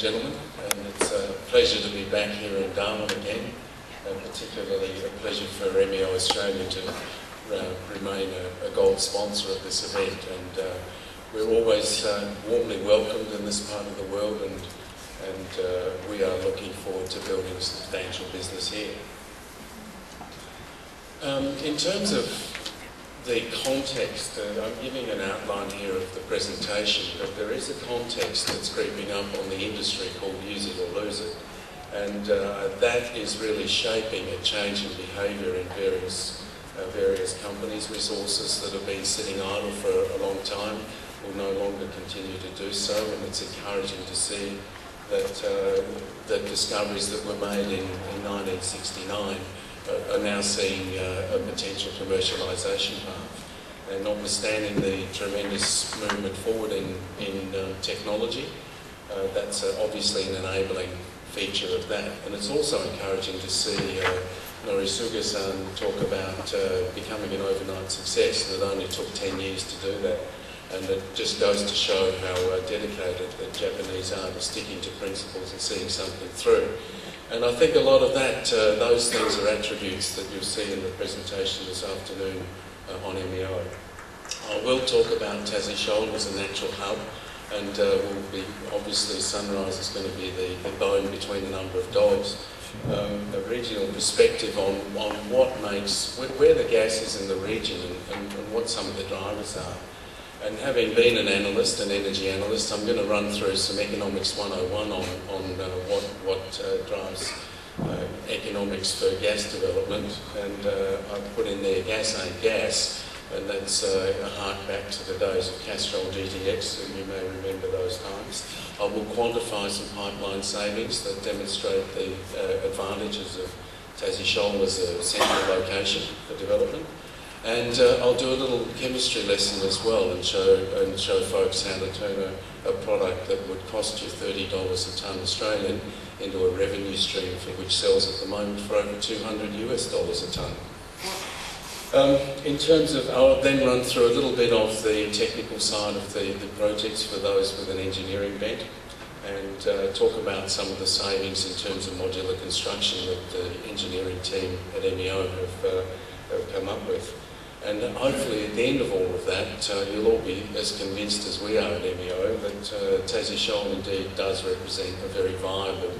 gentlemen, and it's a pleasure to be back here in Darwin again, particularly a pleasure for MEO Australia to remain a gold sponsor of this event, and we're always warmly welcomed in this part of the world, and we are looking forward to building substantial business here. In terms of the context, I'm giving an outline here of the presentation, but there is a context that's creeping up on the industry called use it or lose it, and that is really shaping a change in behaviour in various companies. Resources that have been sitting idle for a long time will no longer continue to do so, and it's encouraging to see that the discoveries that were made in 1969 are now seeing a potential commercialisation path. And notwithstanding the tremendous movement forward in technology, that's obviously an enabling feature of that. And it's also encouraging to see Norisuga-san talk about becoming an overnight success, and it only took 10 years to do that. And it just goes to show how dedicated the Japanese are to sticking to principles and seeing something through. And I think a lot of that, those things are attributes that you'll see in the presentation this afternoon on MEO. I will talk about Tassie Shoal as a natural hub, and obviously Sunrise is going to be the bone between a number of dogs. A regional perspective on what makes, where the gas is in the region and what some of the drivers are. And having been an analyst, an energy analyst, I'm going to run through some Economics 101 on what drives economics for gas development. And I've put in there gas ain't gas, and that's a hark back to the days of Castrol GTX, and you may remember those times. I will quantify some pipeline savings that demonstrate the advantages of Tassie Shoal as a central location for development. And I'll do a little chemistry lesson as well and show folks how to turn a product that would cost you $30 a tonne Australian into a revenue stream for which sells at the moment for over $200 US a tonne. In terms of, I'll then run through a little bit of the technical side of the projects for those with an engineering bent, and talk about some of the savings in terms of modular construction that the engineering team at MEO have come up with. And hopefully at the end of all of that, you'll all be as convinced as we are at MEO that Tassie Shoal indeed does represent a very viable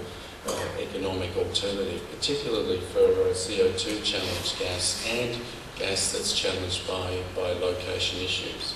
economic alternative, particularly for CO2 challenged gas and gas that's challenged by location issues.